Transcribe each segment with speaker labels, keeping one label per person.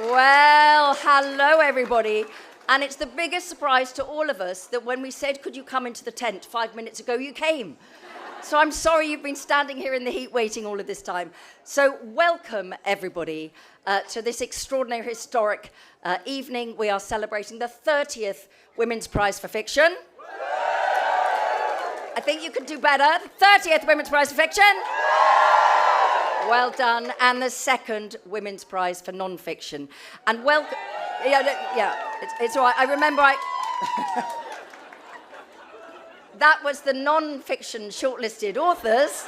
Speaker 1: Well, hello everybody. And it's the biggest surprise to all of us that when we said, could you come into the tent 5 minutes ago, you came. So I'm sorry you've been standing here in the heat waiting all of this time. So welcome everybody to this extraordinary historic evening. We are celebrating the 30th Women's Prize for Fiction. I think you could do better. The 30th Women's Prize for Fiction. Well done. And the second Women's Prize for Non-Fiction. And welcome. Yeah, it's all right. I remember that was the non-fiction shortlisted authors.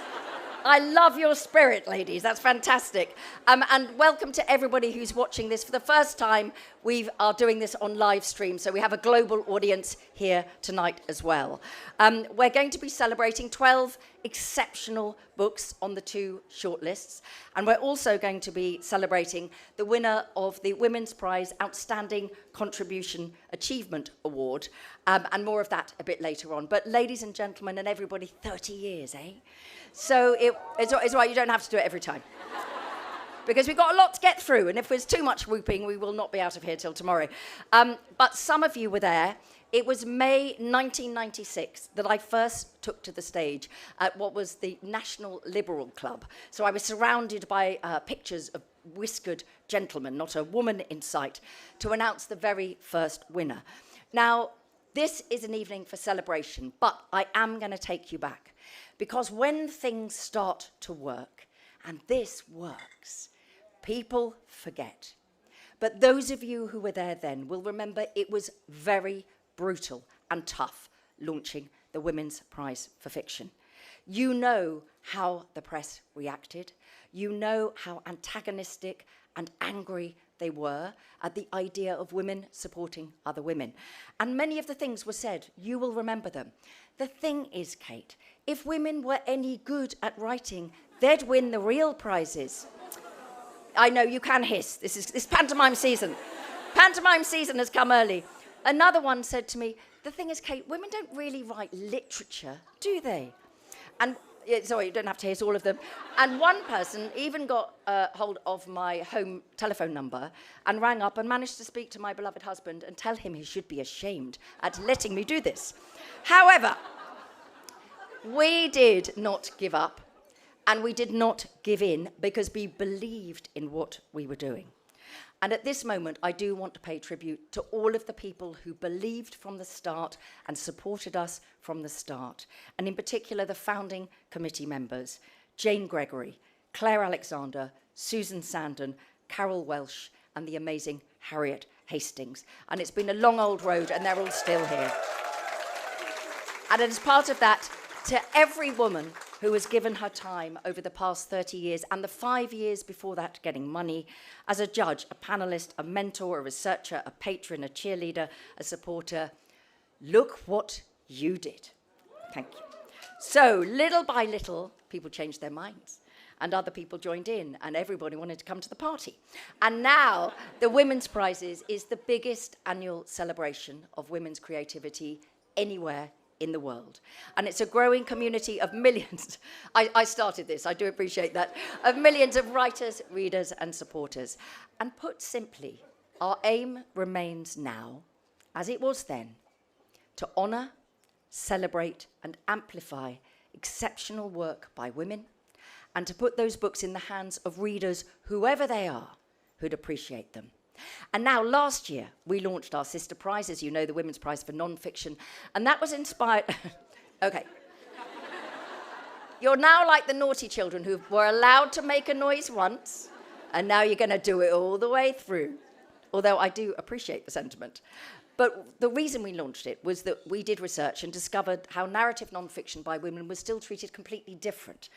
Speaker 1: I love your spirit, ladies. That's fantastic. And welcome to everybody who's watching this for the first time. We are doing this on live stream, so we have a global audience here tonight as well. We're going to be celebrating 12 exceptional books on the two shortlists, and we're also going to be celebrating the winner of the Women's Prize Outstanding Contribution Achievement Award, and more of that a bit later on. But ladies and gentlemen, and everybody, 30 years, eh? So it's all right, you don't have to do it every time. Because we've got a lot to get through, and if there's too much whooping, we will not be out of here till tomorrow. But some of you were there. It was May 1996 that I first took to the stage at what was the National Liberal Club. So I was surrounded by pictures of whiskered gentlemen, not a woman in sight, to announce the very first winner. Now, this is an evening for celebration, but I am going to take you back. Because when things start to work, and this works, people forget. But those of you who were there then will remember it was very brutal and tough launching the Women's Prize for Fiction. You know how the press reacted. You know how antagonistic and angry they were at the idea of women supporting other women. And many of the things were said. You will remember them. The thing is, Kate, if women were any good at writing, they'd win the real prizes. I know, you can hiss. This is pantomime season. Pantomime season has come early. Another one said to me, the thing is, Kate, women don't really write literature, do they? And sorry, you don't have to hiss all of them. And one person even got hold of my home telephone number and rang up and managed to speak to my beloved husband and tell him he should be ashamed at letting me do this. However, we did not give up and we did not give in because we believed in what we were doing. And at this moment, I do want to pay tribute to all of the people who believed from the start and supported us from the start. And in particular, the founding committee members, Jane Gregory, Claire Alexander, Susan Sandon, Carol Welsh, and the amazing Harriet Hastings. And it's been a long old road, and they're all still here. And as part of that, to every woman who has given her time over the past 30 years and the 5 years before that getting money as a judge, a panelist, a mentor, a researcher, a patron, a cheerleader, a supporter. Look what you did. Thank you. So little by little, people changed their minds and other people joined in and everybody wanted to come to the party. And now the Women's Prizes is the biggest annual celebration of women's creativity anywhere in the world. And it's a growing community of millions, I started this, I do appreciate that, of millions of writers, readers, and supporters. And put simply, our aim remains now, as it was then, to honour, celebrate, and amplify exceptional work by women, and to put those books in the hands of readers, whoever they are, who'd appreciate them. And now, last year, we launched our sister prize, as you know, the Women's Prize for Non-Fiction, and that was inspired... Okay. You're now like the naughty children who were allowed to make a noise once, and now you're going to do it all the way through. Although I do appreciate the sentiment. But the reason we launched it was that we did research and discovered how narrative non-fiction by women was still treated completely different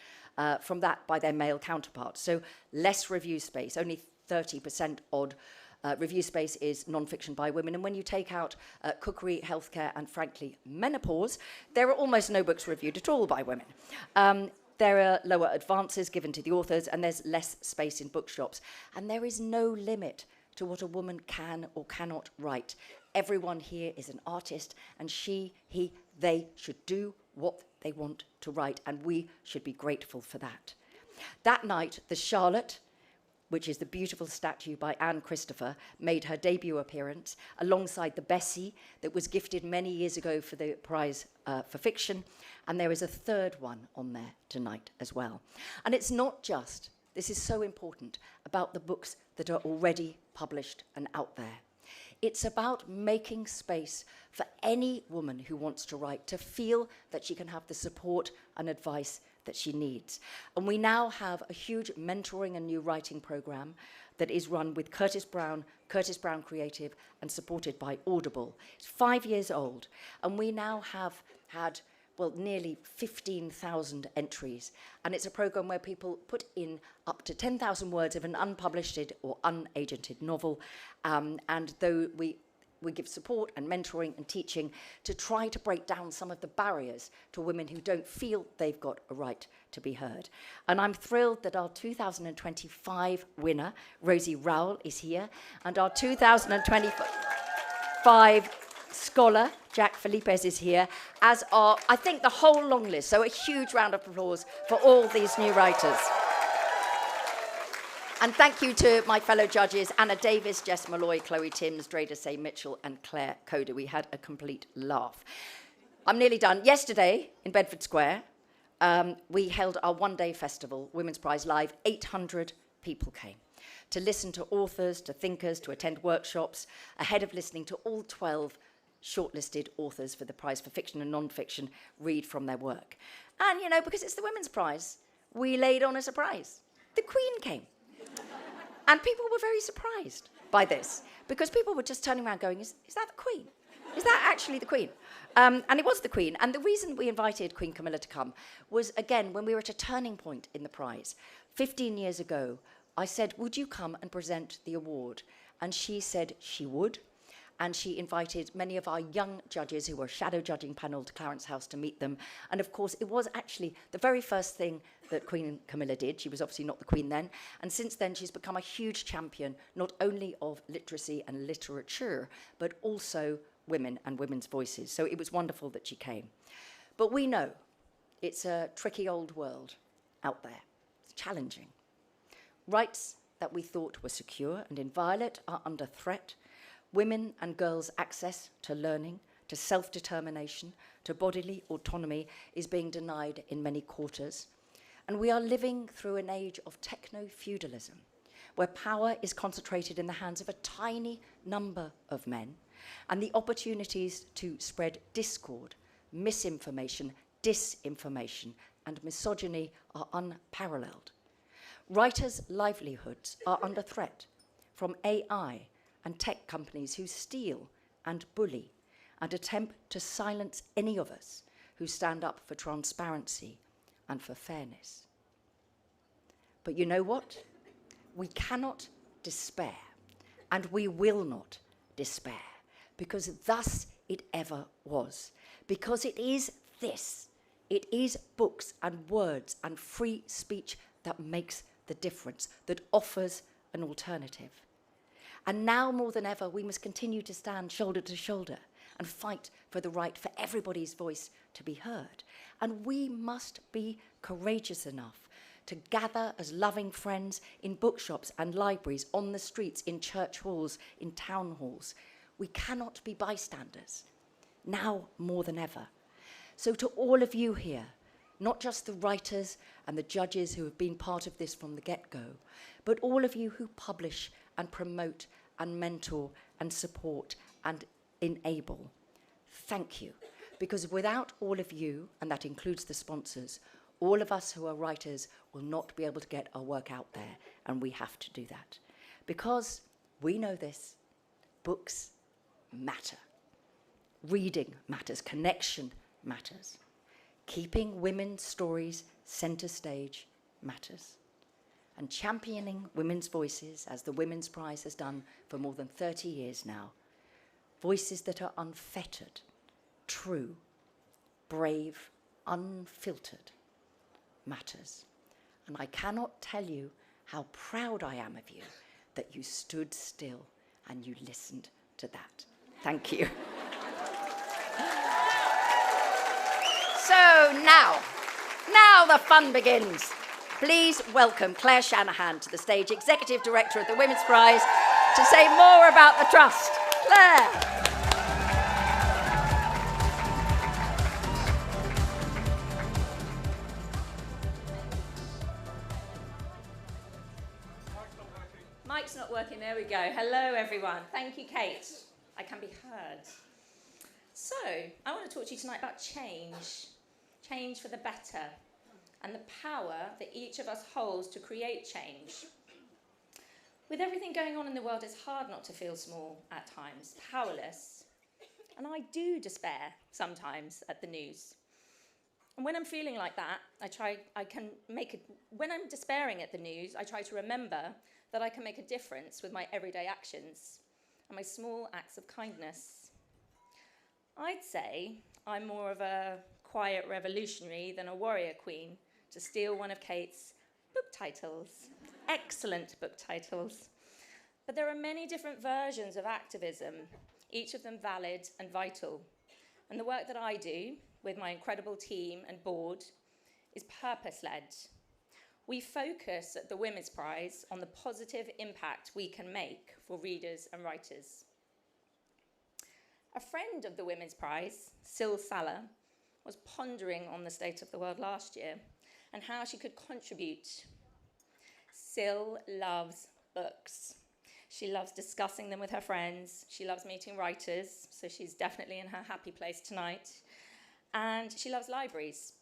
Speaker 1: from that by their male counterparts. So less review space, only 30% odd. Review space is non-fiction by women. And when you take out cookery, healthcare, and frankly, menopause, there are almost no books reviewed at all by women. There are lower advances given to the authors, and there's less space in bookshops. And there is no limit to what a woman can or cannot write. Everyone here is an artist, and she, he, they should do what they want to write, and we should be grateful for that. That night, the Charlotte which is the beautiful statue by Anne Christopher, made her debut appearance alongside the Bessie that was gifted many years ago for the prize for fiction. And there is a third one on there tonight as well. And it's not just, this is so important, about the books that are already published and out there. It's about making space for any woman who wants to write to feel that she can have the support and advice that she needs. And we now have a huge mentoring and new writing program that is run with Curtis Brown Creative, and supported by Audible. It's 5 years old, and we now have had, well, nearly 15,000 entries. And it's a program where people put in up to 10,000 words of an unpublished or unagented novel. And though we give support and mentoring and teaching to try to break down some of the barriers to women who don't feel they've got a right to be heard. And I'm thrilled that our 2025 winner, Rosie Rowell, is here, and our 2025 scholar, Jack Felipes, is here, as are, I think, the whole long list. So a huge round of applause for all these new writers. And thank you to my fellow judges, Anna Davis, Jess Malloy, Chloe Timms, Dreda Say Mitchell, and Claire Coder. We had a complete laugh. I'm nearly done. Yesterday, in Bedford Square, we held our one-day festival, Women's Prize Live. 800 people came to listen to authors, to thinkers, to attend workshops, ahead of listening to all 12 shortlisted authors for the prize for fiction and non-fiction read from their work. And, you know, because it's the Women's Prize, we laid on a surprise. The Queen came. And people were very surprised by this, because people were just turning around going, is that the Queen? Is that actually the Queen? And it was the Queen. And the reason we invited Queen Camilla to come was, again, when we were at a turning point in the prize. 15 years ago, I said, would you come and present the award? And she said she would. And she invited many of our young judges who were shadow judging panel to Clarence House to meet them. And of course, it was actually the very first thing that Queen Camilla did. She was obviously not the Queen then. And since then, she's become a huge champion, not only of literacy and literature, but also women and women's voices. So it was wonderful that she came. But we know it's a tricky old world out there. It's challenging. Rights that we thought were secure and inviolate are under threat. Women and girls' access to learning, to self-determination, to bodily autonomy is being denied in many quarters. And we are living through an age of techno-feudalism, where power is concentrated in the hands of a tiny number of men, and the opportunities to spread discord, misinformation, disinformation, and misogyny are unparalleled. Writers' livelihoods are under threat from AI and tech companies who steal and bully and attempt to silence any of us who stand up for transparency and for fairness. But you know what? We cannot despair, and we will not despair, because thus it ever was. Because it is this. It is books and words and free speech that makes the difference, that offers an alternative. And now more than ever, we must continue to stand shoulder to shoulder and fight for the right for everybody's voice to be heard. And we must be courageous enough to gather as loving friends in bookshops and libraries, on the streets, in church halls, in town halls. We cannot be bystanders, now more than ever. So to all of you here, not just the writers and the judges who have been part of this from the get-go, but all of you who publish and promote and mentor and support and enable, thank you. Because without all of you, and that includes the sponsors, all of us who are writers will not be able to get our work out there, and we have to do that. Because we know this, books matter. Reading matters, connection matters. Keeping women's stories center stage matters. And championing women's voices, as the Women's Prize has done for more than 30 years now, voices that are unfettered, true, brave, unfiltered, matters. And I cannot tell you how proud I am of you that you stood still and you listened to that. Thank you. So now the fun begins. Please welcome Claire Shanahan to the stage, Executive Director of the Women's Prize, to say more about the Trust. Claire.
Speaker 2: Mic's not working, there we go. Hello everyone. Thank you, Kate. I can be heard. So, I want to talk to you tonight about change. Change for the better. And the power that each of us holds to create change. With everything going on in the world, it's hard not to feel small at times, powerless. And I do despair sometimes at the news. And when I'm feeling like that, when I'm despairing at the news, I try to remember that I can make a difference with my everyday actions and my small acts of kindness. I'd say I'm more of a quiet revolutionary than a warrior queen, to steal one of Kate's book titles. Excellent book titles. But there are many different versions of activism, each of them valid and vital. And the work that I do with my incredible team and board is purpose-led. We focus at the Women's Prize on the positive impact we can make for readers and writers. A friend of the Women's Prize, Sil Salah, was pondering on the state of the world last year and how she could contribute. Sil loves books. She loves discussing them with her friends. She loves meeting writers, so she's definitely in her happy place tonight. And she loves libraries.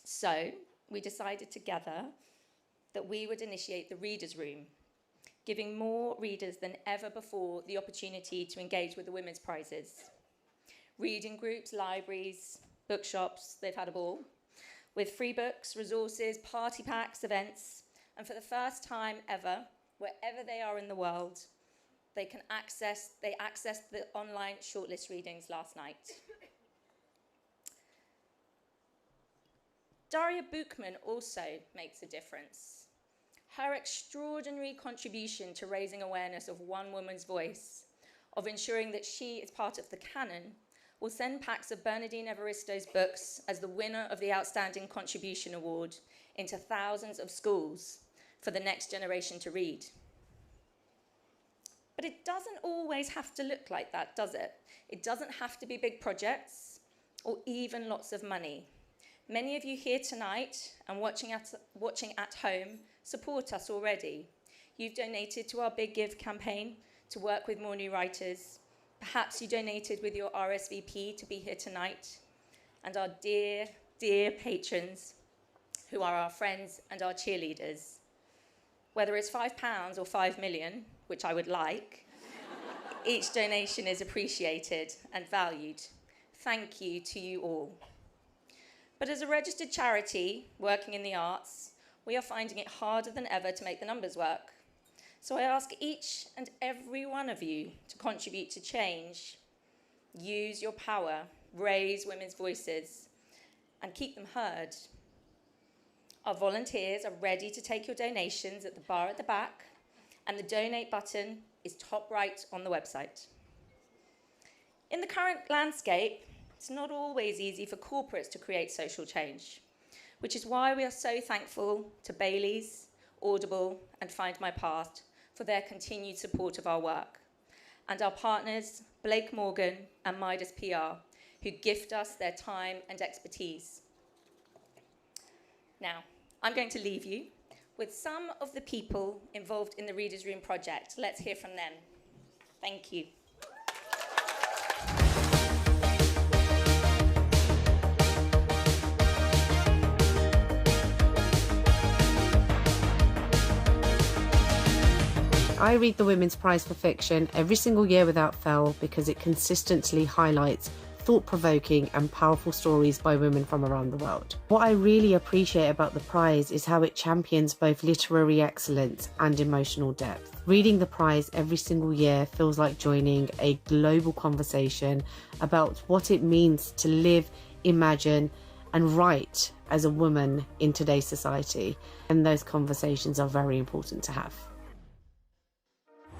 Speaker 2: So we decided together that we would initiate the Reader's Room, giving more readers than ever before the opportunity to engage with the Women's Prizes. Reading groups, libraries, bookshops, they've had a ball, with free books, resources, party packs, events, and for the first time ever, wherever they are in the world, they accessed the online shortlist readings last night. Daria Bukhman also makes a difference. Her extraordinary contribution to raising awareness of one woman's voice, of ensuring that she is part of the canon, will send packs of Bernardine Evaristo's books as the winner of the Outstanding Contribution Award into thousands of schools for the next generation to read. But it doesn't always have to look like that, does it? It doesn't have to be big projects or even lots of money. Many of you here tonight and watching at home support us already. You've donated to our Big Give campaign to work with more new writers. Perhaps you donated with your RSVP to be here tonight. And our dear, dear patrons, who are our friends and our cheerleaders. Whether it's £5 or 5 million, which I would like, each donation is appreciated and valued. Thank you to you all. But as a registered charity working in the arts, we are finding it harder than ever to make the numbers work. So I ask each and every one of you to contribute to change. Use your power, raise women's voices, and keep them heard. Our volunteers are ready to take your donations at the bar at the back, and the donate button is top right on the website. In the current landscape, it's not always easy for corporates to create social change, which is why we are so thankful to Baileys, Audible, and Find My Path for their continued support of our work, and our partners, Blake Morgan and Midas PR, who gift us their time and expertise. Now, I'm going to leave you with some of the people involved in the Reader's Room project. Let's hear from them. Thank you.
Speaker 3: I read the Women's Prize for Fiction every single year without fail because it consistently highlights thought-provoking and powerful stories by women from around the world. What I really appreciate about the prize is how it champions both literary excellence and emotional depth. Reading the prize every single year feels like joining a global conversation about what it means to live, imagine, and write as a woman in today's society. And those conversations are very important to have.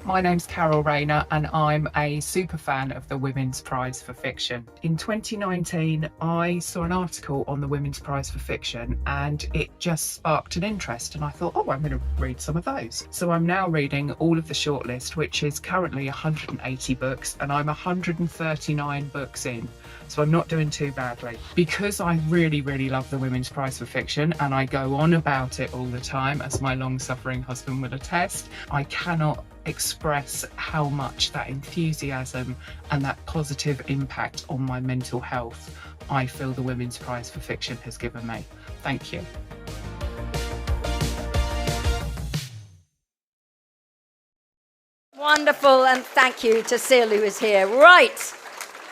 Speaker 4: My name's Carol Rayner and I'm a super fan of the Women's Prize for Fiction. In 2019, I saw an article on the Women's Prize for Fiction and it just sparked an interest and I thought, oh, I'm going to read some of those. So I'm now reading all of the shortlist, which is currently 180 books and I'm 139 books in. So I'm not doing too badly. Because I really, really love the Women's Prize for Fiction and I go on about it all the time, as my long-suffering husband will attest, I cannot express how much that enthusiasm and that positive impact on my mental health I feel the Women's Prize for Fiction has given me. Thank you.
Speaker 1: Wonderful, and thank you to Sil, who is here. Right.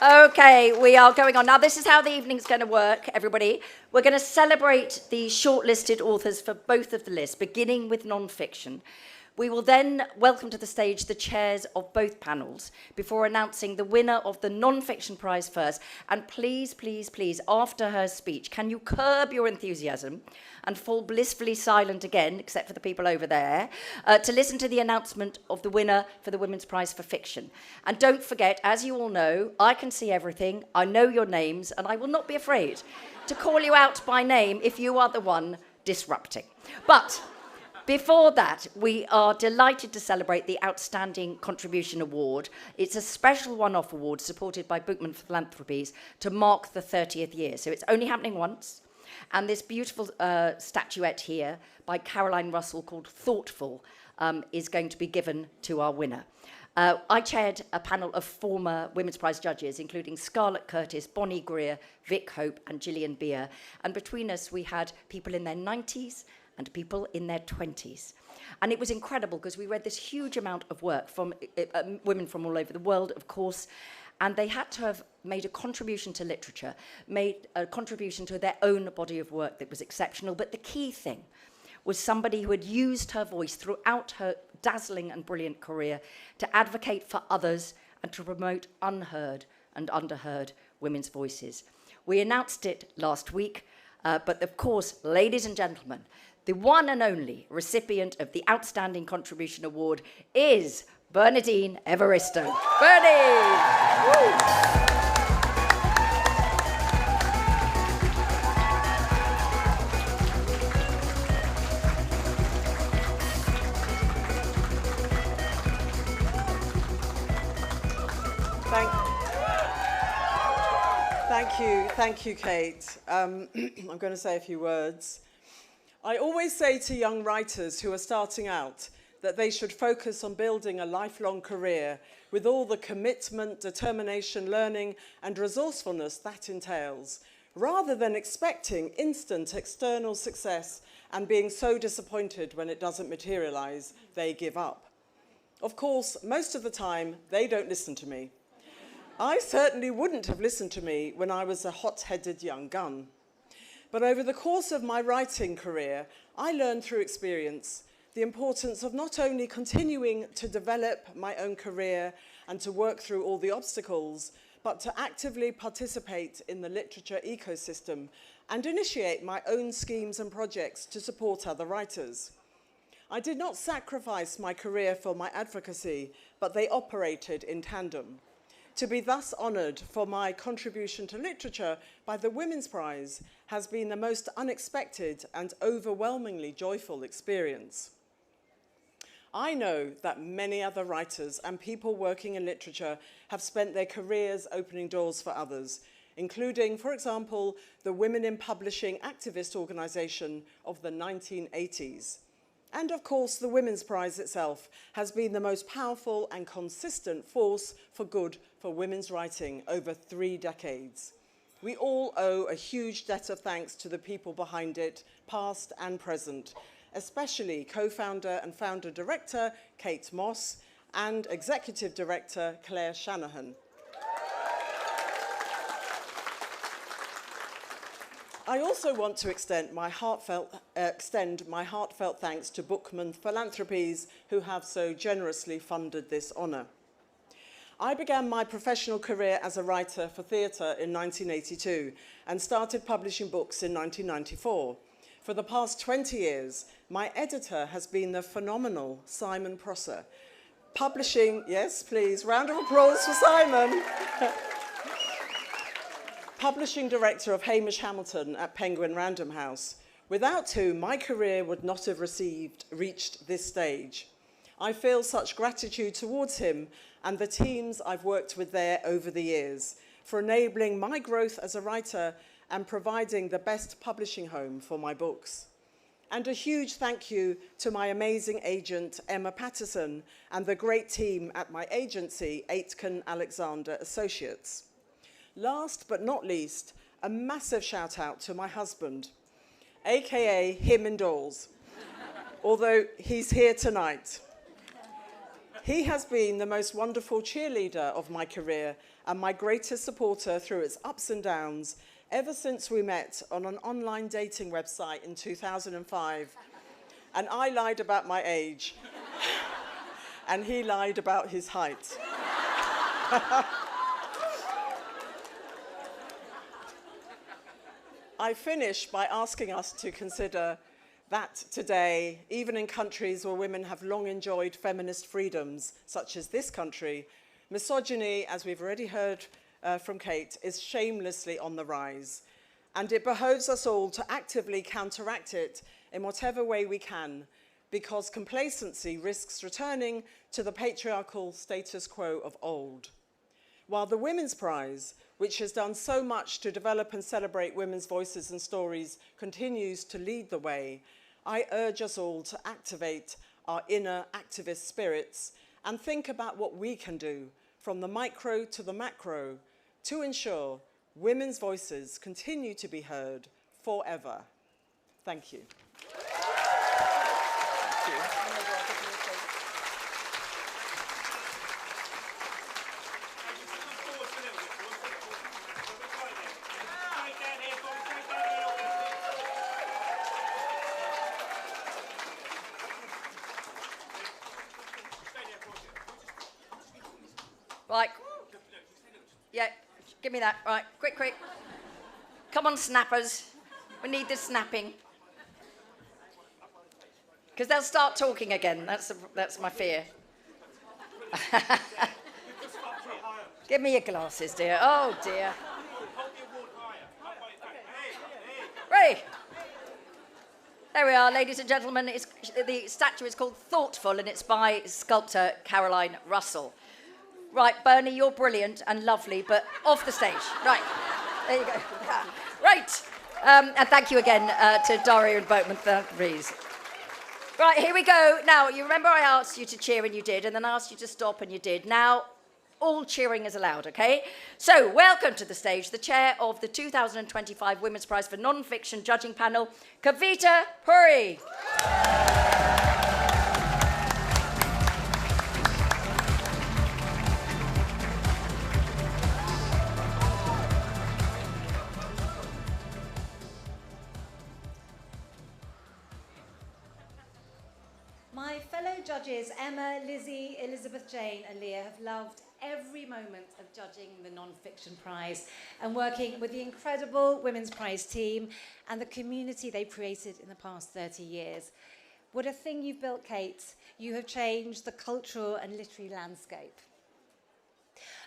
Speaker 1: Okay, we are going on. Now, this is how the evening's going to work, everybody. We're going to celebrate the shortlisted authors for both of the lists, beginning with non-fiction. We will then welcome to the stage the chairs of both panels before announcing the winner of the non-fiction prize first. And please, please, please, after her speech, can you curb your enthusiasm and fall blissfully silent again, except for the people over there, to listen to the announcement of the winner for the Women's Prize for Fiction. And don't forget, as you all know, I can see everything, I know your names, and I will not be afraid to call you out by name if you are the one disrupting. But before that, we are delighted to celebrate the Outstanding Contribution Award. It's a special one-off award supported by Bukhman Philanthropies to mark the 30th year. So it's only happening once. And this beautiful statuette here by Caroline Russell called Thoughtful is going to be given to our winner. I chaired a panel of former Women's Prize judges, including Scarlett Curtis, Bonnie Greer, Vic Hope and Gillian Beer. And between us, we had people in their 90s and people in their 20s. And it was incredible because we read this huge amount of work from women from all over the world, of course, and they had to have made a contribution to literature, made a contribution to their own body of work that was exceptional. But the key thing was somebody who had used her voice throughout her dazzling and brilliant career to advocate for others and to promote unheard and underheard women's voices. We announced it last week, but of course, ladies and gentlemen, the one and only recipient of the Outstanding Contribution Award is Bernardine Evaristo. Bernie! Woo!
Speaker 5: Thank you, Kate. I'm going to say a few words. I always say to young writers who are starting out that they should focus on building a lifelong career with all the commitment, determination, learning, and resourcefulness that entails, rather than expecting instant external success and being so disappointed when it doesn't materialize, they give up. Of course, most of the time, they don't listen to me. I certainly wouldn't have listened to me when I was a hot-headed young gun. But over the course of my writing career, I learned through experience the importance of not only continuing to develop my own career and to work through all the obstacles, but to actively participate in the literature ecosystem and initiate my own schemes and projects to support other writers. I did not sacrifice my career for my advocacy, but they operated in tandem. To be thus honoured for my contribution to literature by the Women's Prize has been the most unexpected and overwhelmingly joyful experience. I know that many other writers and people working in literature have spent their careers opening doors for others, including, for example, the Women in Publishing activist organisation of the 1980s. And of course, the Women's Prize itself has been the most powerful and consistent force for good for women's writing over 3 decades. We all owe a huge debt of thanks to the people behind it, past and present, especially co-founder and founder-director Kate Moss and executive director Claire Shanahan. I also want to extend my heartfelt thanks to Bukhman Philanthropies, who have so generously funded this honour. I began my professional career as a writer for theatre in 1982 and started publishing books in 1994. For the past 20 years, my editor has been the phenomenal Simon Prosser, Publishing, yes, please, round of applause for Simon. Publishing director of Hamish Hamilton at Penguin Random House, without whom my career would not have reached this stage. I feel such gratitude towards him and the teams I've worked with there over the years for enabling my growth as a writer and providing the best publishing home for my books. And a huge thank you to my amazing agent, Emma Patterson, and the great team at my agency, Aitken Alexander Associates. Last but not least, a massive shout out to my husband, AKA him indoors, although he's here tonight. He has been the most wonderful cheerleader of my career and my greatest supporter through its ups and downs ever since we met on an online dating website in 2005. And I lied about my age, and he lied about his height. I finish by asking us to consider that today, even in countries where women have long enjoyed feminist freedoms, such as this country, misogyny, as we've already heard from Kate, is shamelessly on the rise. And it behoves us all to actively counteract it in whatever way we can, because complacency risks returning to the patriarchal status quo of old. While the Women's Prize, which has done so much to develop and celebrate women's voices and stories, continues to lead the way, I urge us all to activate our inner activist spirits and think about what we can do, from the micro to the macro, to ensure women's voices continue to be heard forever. Thank you. Thank you.
Speaker 1: Right. Yeah, give me that. Right, quick, quick. Come on, snappers. We need this snapping. Because they'll start talking again. That's my fear. Give me your glasses, dear. Oh, dear. Ray. There we are, ladies and gentlemen. The statue is called Thoughtful, and it's by sculptor Caroline Russell. Right, Bernie, you're brilliant and lovely, but off the stage. Right, there you go. Right, and thank you again to Daria and Boatman Philanthropies. Right, here we go. Now, you remember I asked you to cheer and you did, and then I asked you to stop and you did. Now, all cheering is allowed, okay? So, welcome to the stage, the chair of the 2025 Women's Prize for Non-Fiction Judging Panel, Kavita Puri.
Speaker 6: My fellow judges, Emma, Lizzie, Elizabeth Jane and Leah, have loved every moment of judging the Non-Fiction Prize and working with the incredible Women's Prize team and the community they've created in the past 30 years. What a thing you've built, Kate. You have changed the cultural and literary landscape.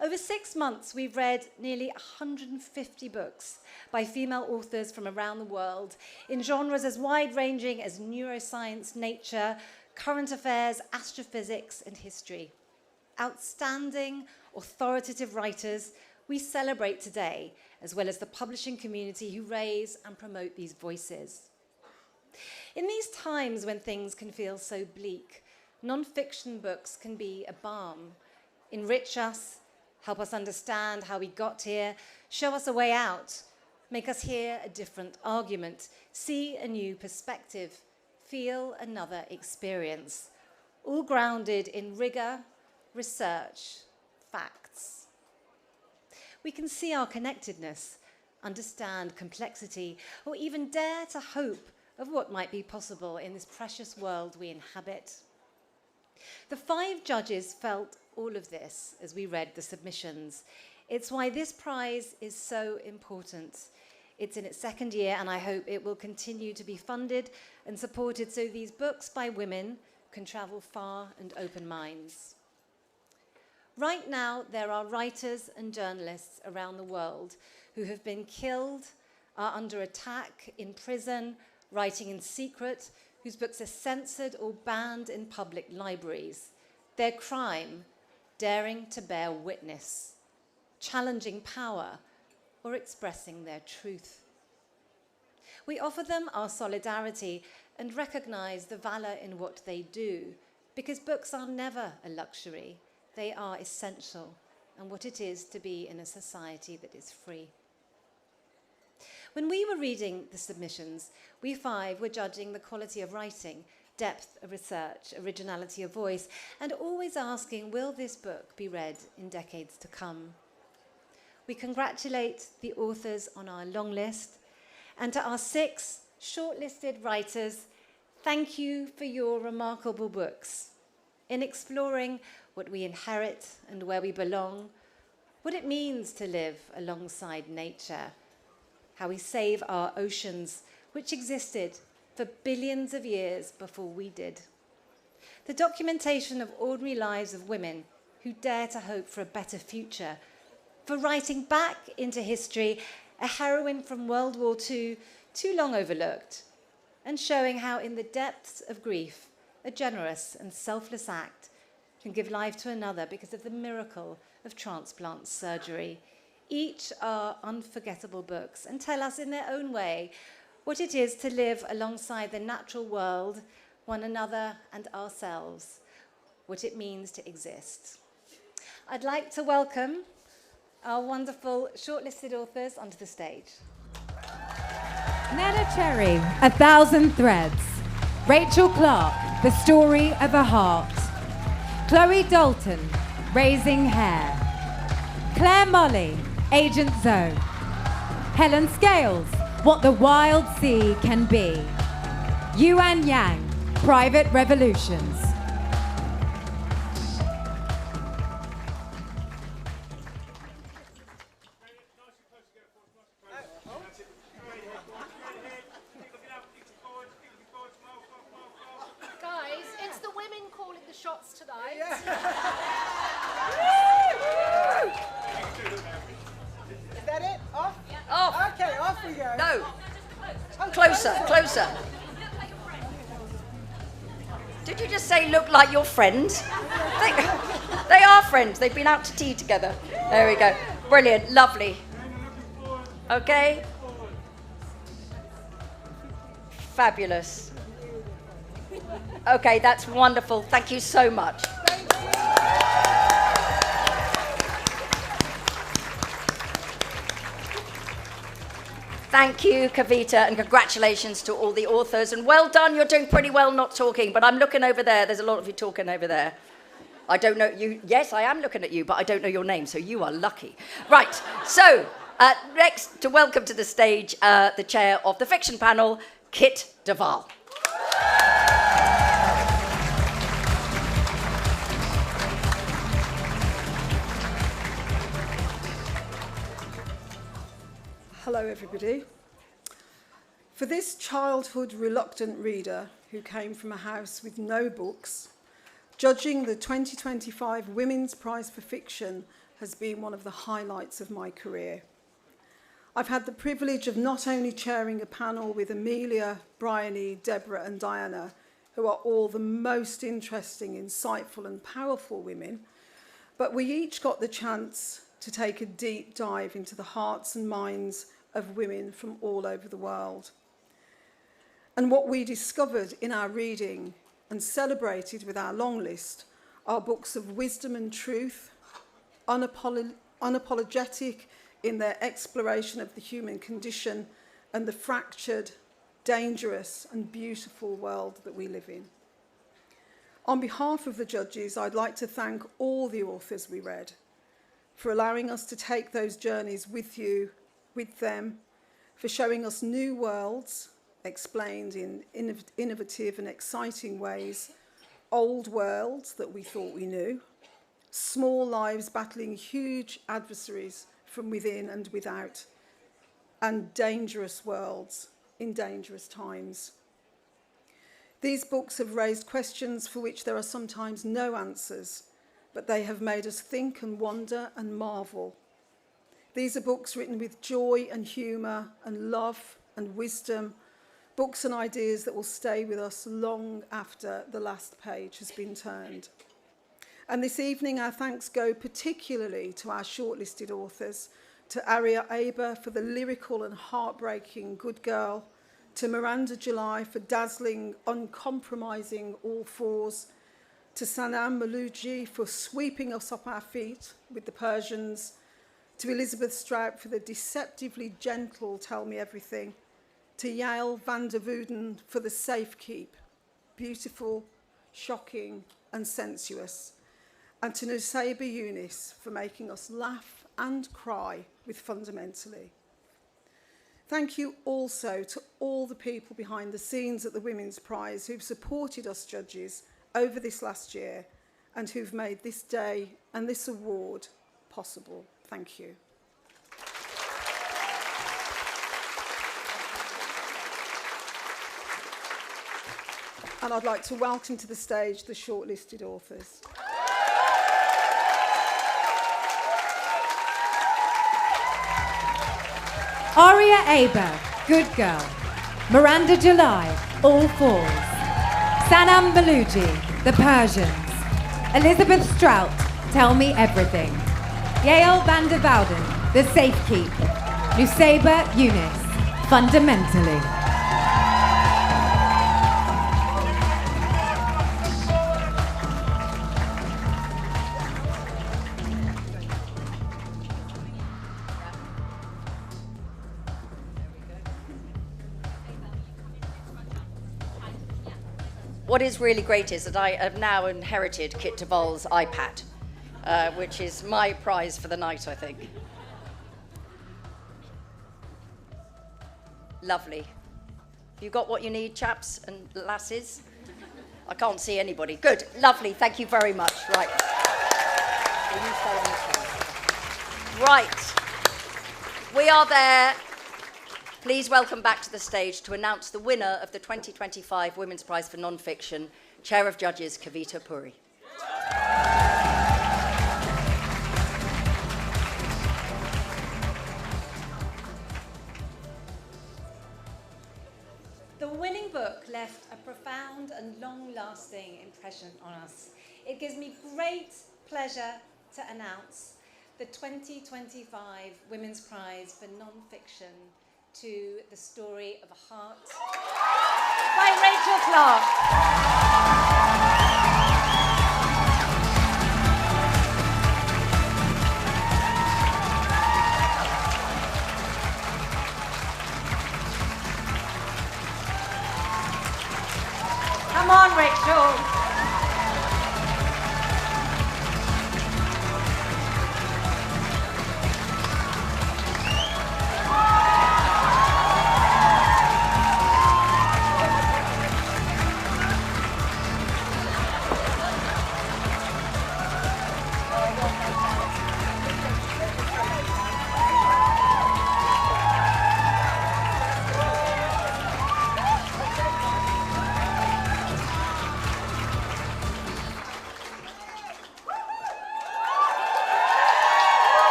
Speaker 6: Over 6 months, we've read nearly 150 books by female authors from around the world in genres as wide-ranging as neuroscience, nature, current affairs, astrophysics, and history. Outstanding, authoritative writers we celebrate today, as well as the publishing community who raise and promote these voices. In these times when things can feel so bleak, non-fiction books can be a balm, enrich us, help us understand how we got here, show us a way out, make us hear a different argument, see a new perspective, feel another experience, all grounded in rigor, research, facts. We can see our connectedness, understand complexity, or even dare to hope of what might be possible in this precious world we inhabit. The 5 judges felt all of this as we read the submissions. It's why this prize is so important. It's in its 2nd year, and I hope it will continue to be funded and supported so these books by women can travel far and open minds. Right now, there are writers and journalists around the world who have been killed, are under attack, in prison, writing in secret, whose books are censored or banned in public libraries. Their crime, daring to bear witness, challenging power, or expressing their truth. We offer them our solidarity and recognize the valor in what they do, because books are never a luxury. They are essential, and what it is to be in a society that is free. When we were reading the submissions, we five were judging the quality of writing, depth of research, originality of voice, and always asking, will this book be read in decades to come? We congratulate the authors on our long list, and to our 6 shortlisted writers, thank you for your remarkable books in exploring what we inherit and where we belong, what it means to live alongside nature, how we save our oceans, which existed for billions of years before we did. The documentation of ordinary lives of women who dare to hope for a better future, for writing back into history a heroine from World War II, too long overlooked, and showing how in the depths of grief, a generous and selfless act can give life to another because of the miracle of transplant surgery. Each are unforgettable books and tell us in their own way what it is to live alongside the natural world, one another and ourselves, what it means to exist. I'd like to welcome our wonderful shortlisted authors onto the stage.
Speaker 7: Nella Cherry, 1,000 Threads. Rachel Clark, The Story of a Heart. Chloe Dalton, Raising Hair. Claire Molly, Agent Zone. Helen Scales, What the Wild Sea Can Be. Yuan Yang, Private Revolutions.
Speaker 8: Guys, it's the women calling the shots tonight.
Speaker 9: Is that it? Off?
Speaker 1: Off.
Speaker 9: Okay, off we go.
Speaker 1: No. Closer. Did you just say look like your friends? They are friends. They've been out to tea together. There we go. Brilliant. Lovely. Okay. Fabulous. Okay, that's wonderful. Thank you so much. Thank you, Kavita, and congratulations to all the authors. And well done, you're doing pretty well not talking, but I'm looking over there. There's a lot of you talking over there. I don't know you. Yes, I am looking at you, but I don't know your name, so you are lucky. Right, so next to welcome to the stage the chair of the fiction panel, Kit Duval.
Speaker 9: Hello, everybody. For this childhood reluctant reader who came from a house with no books, judging the 2025 Women's Prize for Fiction has been one of the highlights of my career. I've had the privilege of not only chairing a panel with Amelia, Bryony, Deborah and Diana, who are all the most interesting, insightful and powerful women, but we each got the chance to take a deep dive into the hearts and minds of women from all over the world. And what we discovered in our reading and celebrated with our long list are books of wisdom and truth, unapologetic in their exploration of the human condition and the fractured, dangerous and beautiful world that we live in. On behalf of the judges, I'd like to thank all the authors we read for allowing us to take those journeys with you, with them, for showing us new worlds explained in innovative and exciting ways, old worlds that we thought we knew, small lives battling huge adversaries from within and without, and dangerous worlds in dangerous times. These books have raised questions for which there are sometimes no answers, but they have made us think and wonder and marvel. These are books written with joy and humour and love and wisdom, books and ideas that will stay with us long after the last page has been turned. And this evening, our thanks go particularly to our shortlisted authors, to Aria Aber for the lyrical and heartbreaking Good Girl, to Miranda July for dazzling, uncompromising All Fours, to Sanam Malouji for sweeping us off our feet with The Persians, to Elizabeth Strout for the deceptively gentle Tell Me Everything, to Yael van der Wouden for the Safekeep, beautiful, shocking and sensuous, and to Nusayba Yunus for making us laugh and cry with Fundamentally. Thank you also to all the people behind the scenes at the Women's Prize who've supported us judges over this last year and who've made this day and this award possible. Thank you. And I'd like to welcome to the stage the shortlisted authors.
Speaker 7: Aria Aber, Good Girl. Miranda July, All Fours. Sanam Malouji, The Persians. Elizabeth Strout, Tell Me Everything. Yael van der Wouden, The Safekeep. Nusayba Yunus, Fundamentally.
Speaker 1: What is really great is that I have now inherited Kit Duvall's iPad, which is my prize for the night, I think. Lovely. You got what you need, chaps and lasses? I can't see anybody. Good, lovely, thank you very much. Right. Right. We are there. Please welcome back to the stage to announce the winner of the 2025 Women's Prize for Non-Fiction, Chair of Judges, Kavita Puri.
Speaker 6: The winning book left a profound and long-lasting impression on us. It gives me great pleasure to announce the 2025 Women's Prize for Non-Fiction to The Story of a Heart by Rachel Clark. Come on, Rachel.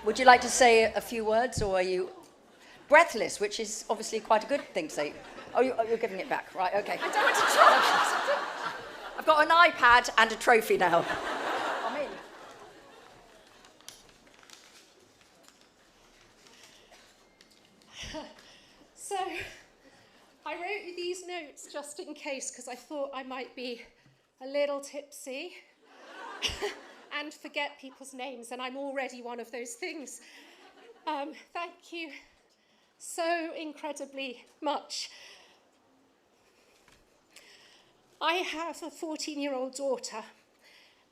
Speaker 1: Would you like to say a few words, or are you breathless, which is obviously quite a good thing to say? Oh, you're giving it back. Right, okay.
Speaker 8: I don't want to try.
Speaker 1: I've got an iPad and a trophy now. I'm in.
Speaker 8: So, I wrote you these notes just in case, because I thought I might be a little tipsy and forget people's names, and I'm already one of those things. Thank you so incredibly much. I have a 14-year-old daughter,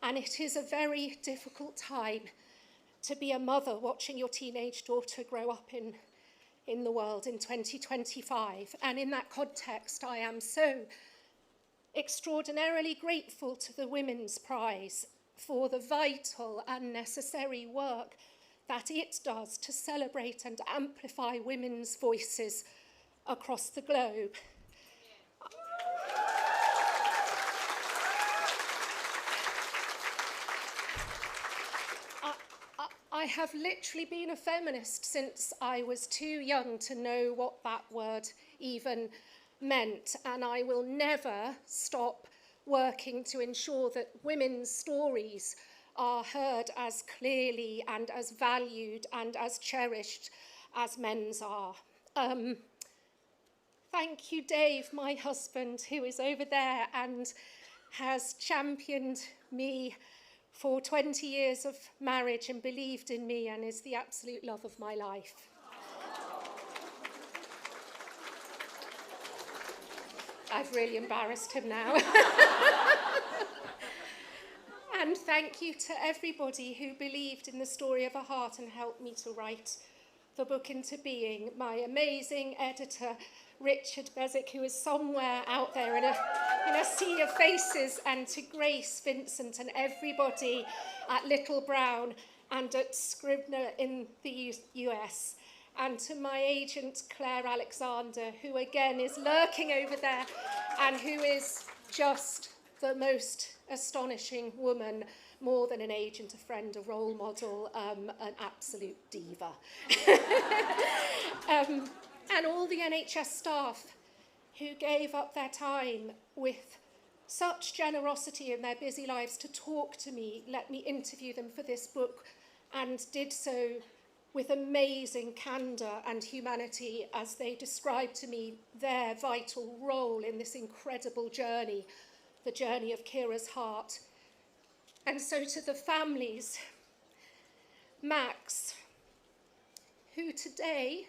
Speaker 8: and it is a very difficult time to be a mother watching your teenage daughter grow up in the world in 2025. And in that context, I am so extraordinarily grateful to the Women's Prize for the vital and necessary work that it does to celebrate and amplify women's voices across the globe. I have literally been a feminist since I was too young to know what that word even meant, and I will never stop working to ensure that women's stories are heard as clearly and as valued and as cherished as men's are. Thank you, Dave, my husband, who is over there and has championed me for 20 years of marriage and believed in me and is the absolute love of my life. I've really embarrassed him now. And thank you to everybody who believed in the story of a heart and helped me to write the book into being. My amazing editor, Richard Bezick, who is somewhere out there in a sea of faces, and to Grace, Vincent, and everybody at Little Brown and at Scribner in the US, and to my agent, Claire Alexander, who again is lurking over there and who is just the most astonishing woman, more than an agent, a friend, a role model, an absolute diva. And all the NHS staff who gave up their time with such generosity in their busy lives to talk to me, let me interview them for this book, and did so with amazing candour and humanity as they described to me their vital role in this incredible journey, the journey of Kira's heart. And so to the families, Max, who today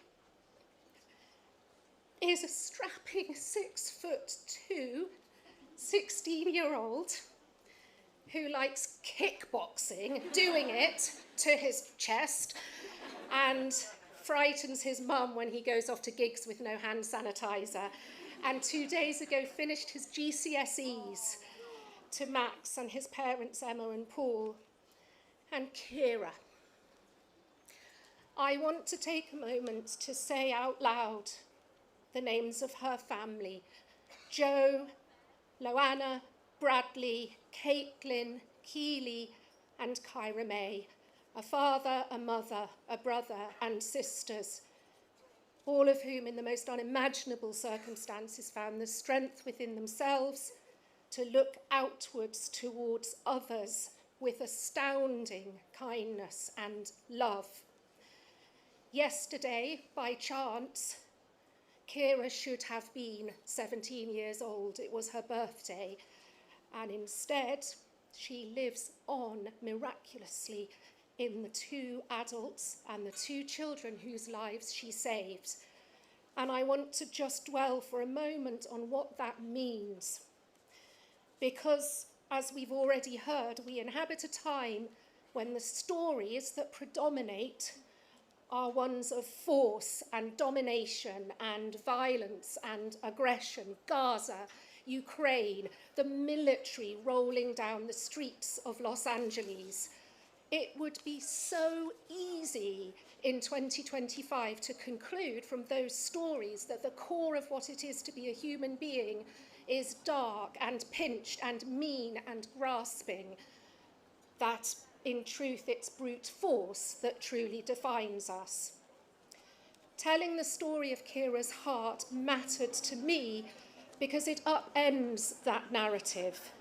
Speaker 8: is a strapping 6'2", 16-year-old who likes kickboxing, doing it to his chest, and frightens his mum when he goes off to gigs with no hand sanitizer. And 2 days ago finished his GCSEs, to Max and his parents, Emma and Paul. And Kira. I want to take a moment to say out loud the names of her family: Jo, Loanna, Bradley, Caitlin, Keely, and Kyra May. A father, a mother, a brother, and sisters, all of whom in the most unimaginable circumstances found the strength within themselves to look outwards towards others with astounding kindness and love. Yesterday, by chance, Kira should have been 17 years old. It was her birthday, and instead, she lives on miraculously in the 2 adults and the 2 children whose lives she saved. And I want to just dwell for a moment on what that means. Because, as we've already heard, we inhabit a time when the stories that predominate are ones of force and domination and violence and aggression. Gaza, Ukraine, the military rolling down the streets of Los Angeles. It would be so easy in 2025 to conclude from those stories that the core of what it is to be a human being is dark and pinched and mean and grasping, that in truth it's brute force that truly defines us. Telling the story of Kira's heart mattered to me because it upends that narrative.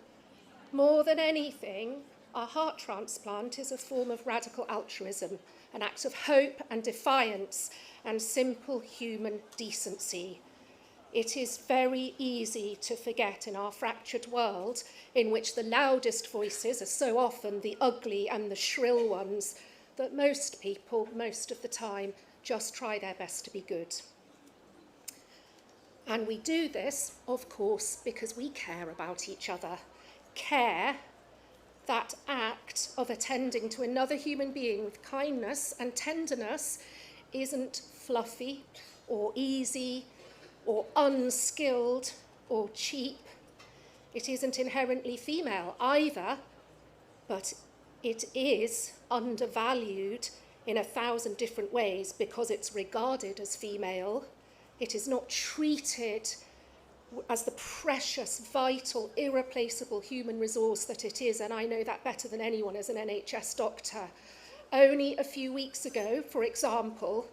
Speaker 8: More than anything, a heart transplant is a form of radical altruism, an act of hope and defiance and simple human decency. It is very easy to forget in our fractured world, in which the loudest voices are so often the ugly and the shrill ones, that most people, most of the time, just try their best to be good. And we do this, of course, because we care about each other. Care, that act of attending to another human being with kindness and tenderness, isn't fluffy or easy or unskilled or cheap. It isn't inherently female either, but it is undervalued in 1,000 different ways because it's regarded as female. It is not treated as the precious, vital, irreplaceable human resource that it is, and I know that better than anyone as an NHS doctor. Only a few weeks ago, for example,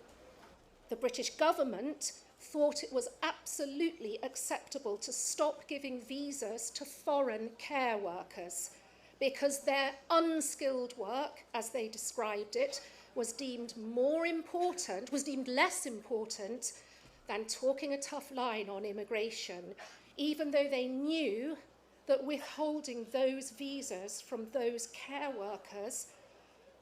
Speaker 8: the British government thought it was absolutely acceptable to stop giving visas to foreign care workers because their unskilled work, as they described it, was deemed less important than talking a tough line on immigration, even though they knew that withholding those visas from those care workers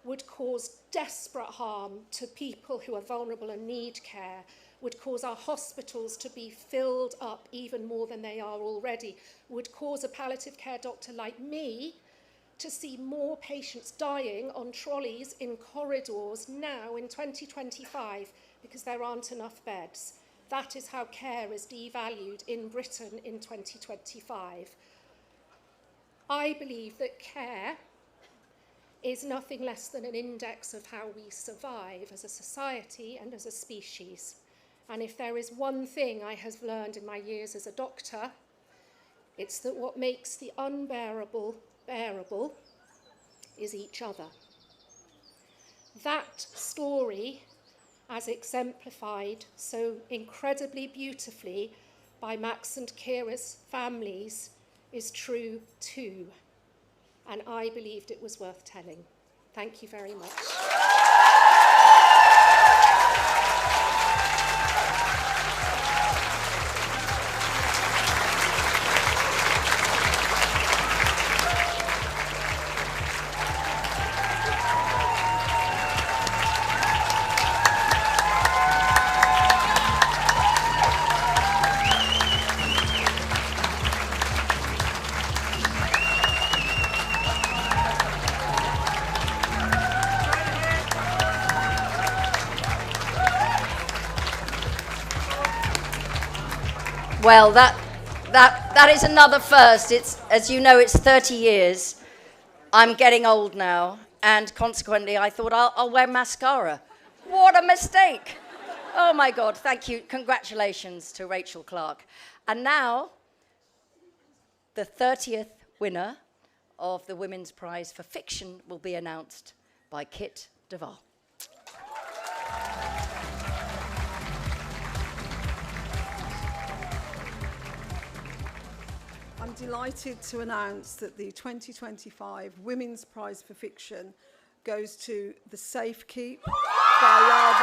Speaker 8: would cause desperate harm to people who are vulnerable and need care, would cause our hospitals to be filled up even more than they are already, would cause a palliative care doctor like me to see more patients dying on trolleys in corridors now in 2025 because there aren't enough beds. That is how care is devalued in Britain in 2025. I believe that care is nothing less than an index of how we survive as a society and as a species. And if there is one thing I have learned in my years as a doctor, it's that what makes the unbearable bearable is each other. That story, as exemplified so incredibly beautifully by Max and Kira's families, is true too. And I believed it was worth telling. Thank you very much.
Speaker 1: Well, that is another first. It's, as you know, it's 30 years. I'm getting old now, and consequently, I thought I'll wear mascara. What a mistake. Oh my God, thank you. Congratulations to Rachel Clark. And now, the 30th winner of the Women's Prize for Fiction will be announced by Kit Duval.
Speaker 9: I'm delighted to announce that the 2025 Women's Prize for Fiction goes to The Safekeep by Yael.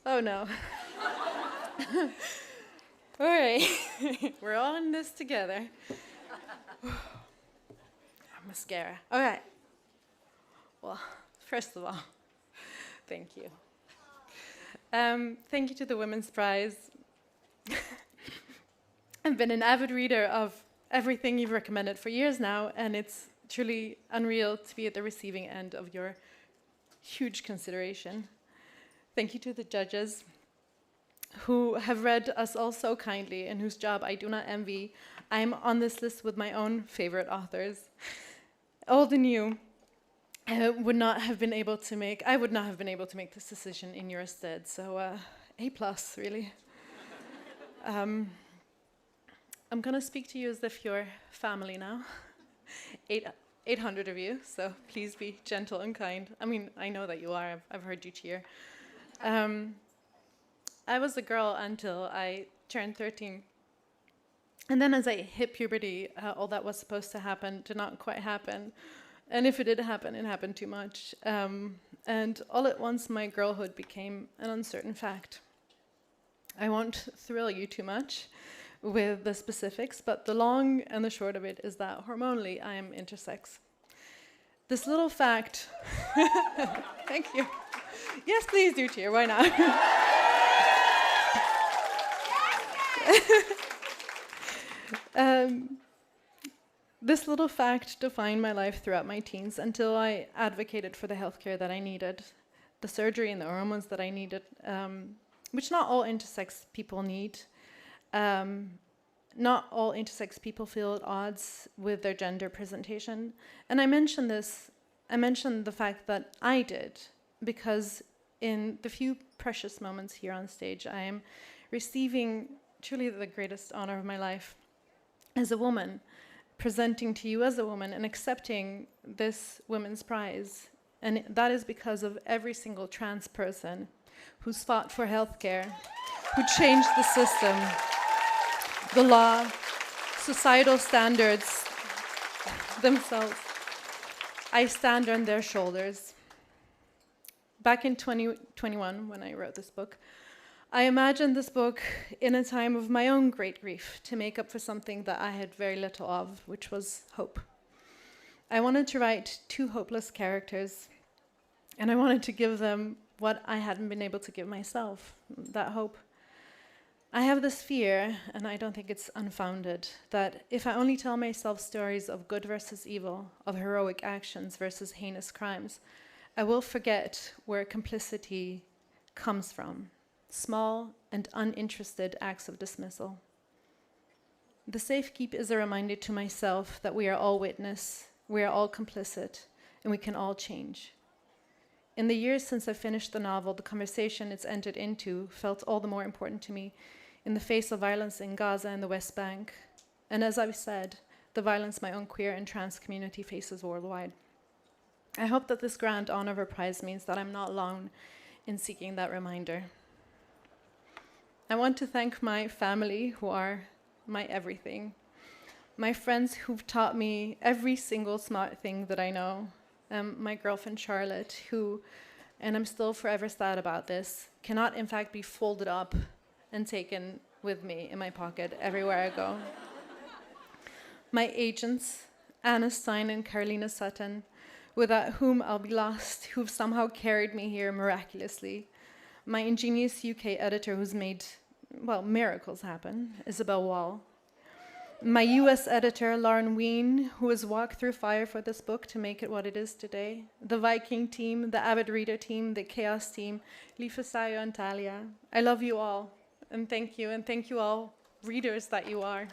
Speaker 10: Oh no. All right, we're all in this together. Mascara. All right. Well, first of all, thank you. Thank you to the Women's Prize. I've been an avid reader of everything you've recommended for years now, and it's truly unreal to be at the receiving end of your huge consideration. Thank you to the judges who have read us all so kindly and whose job I do not envy. I'm on this list with my own favorite authors. Old and new, I would not have been able to make this decision in your stead. So A+, really. I'm gonna speak to you as if you're family now. 800 of you, so please be gentle and kind. I mean, I know that you are, I've heard you cheer. I was a girl until I turned 13. And then as I hit puberty, all that was supposed to happen did not quite happen. And if it did happen, it happened too much. And all at once, my girlhood became an uncertain fact. I won't thrill you too much with the specifics, but the long and the short of it is that hormonally I am intersex. This little fact, thank you. Yes, please do cheer, why not? This little fact defined my life throughout my teens until I advocated for the healthcare that I needed, the surgery and the hormones that I needed, which not all intersex people need. Not all intersex people feel at odds with their gender presentation. And I mentioned the fact that I did, because in the few precious moments here on stage, I am receiving truly the greatest honor of my life as a woman, presenting to you as a woman and accepting this Women's Prize. And that is because of every single trans person who's fought for healthcare, who changed the system, the law, societal standards themselves. I stand on their shoulders. Back in 2021, when I wrote this book, I imagined this book in a time of my own great grief to make up for something that I had very little of, which was hope. I wanted to write two hopeless characters, and I wanted to give them what I hadn't been able to give myself, that hope. I have this fear, and I don't think it's unfounded, that if I only tell myself stories of good versus evil, of heroic actions versus heinous crimes, I will forget where complicity comes from. Small and uninterested acts of dismissal. The Safekeep is a reminder to myself that we are all witness, we are all complicit, and we can all change. In the years since I finished the novel, the conversation it's entered into felt all the more important to me in the face of violence in Gaza and the West Bank, and as I've said, the violence my own queer and trans community faces worldwide. I hope that this grand honor of a prize means that I'm not alone in seeking that reminder. I want to thank my family, who are my everything, my friends who've taught me every single smart thing that I know, my girlfriend Charlotte, who, and I'm still forever sad about this, cannot in fact be folded up and taken with me in my pocket everywhere I go. My agents, Anna Stein and Carolina Sutton, without whom I'll be lost, who've somehow carried me here miraculously. My ingenious UK editor who's made, well, miracles happen, Isabel Wall. My US editor, Lauren Ween, who has walked through fire for this book to make it what it is today. The Viking team, the Avid Reader team, the Chaos team, Lifa, Sayo, and Talia. I love you all, and thank you all, readers that you are.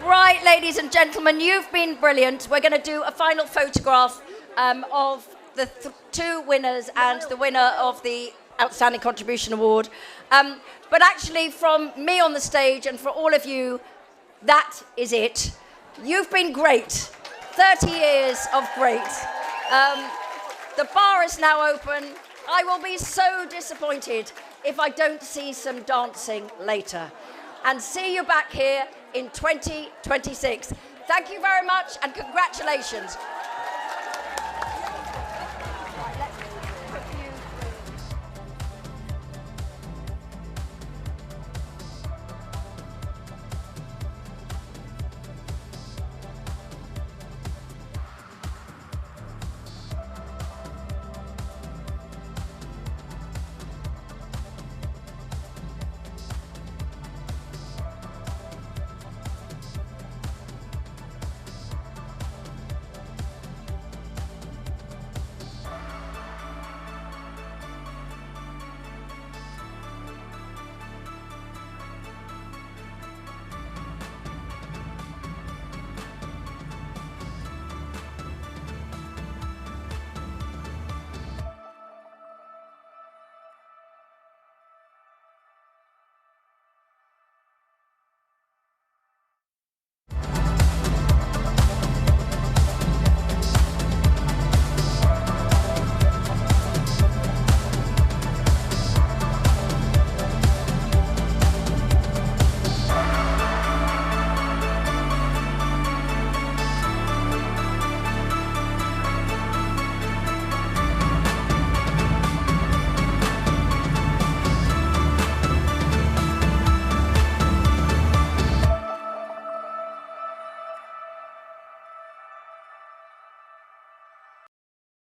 Speaker 1: Right, ladies and gentlemen, you've been brilliant. We're going to do a final photograph of the two winners and the winner of the Outstanding Contribution Award. But actually, from me on the stage and for all of you, that is it. You've been great. 30 years of great. The bar is now open. I will be so disappointed if I don't see some dancing later. And see you back here in 2026. Thank you very much and congratulations.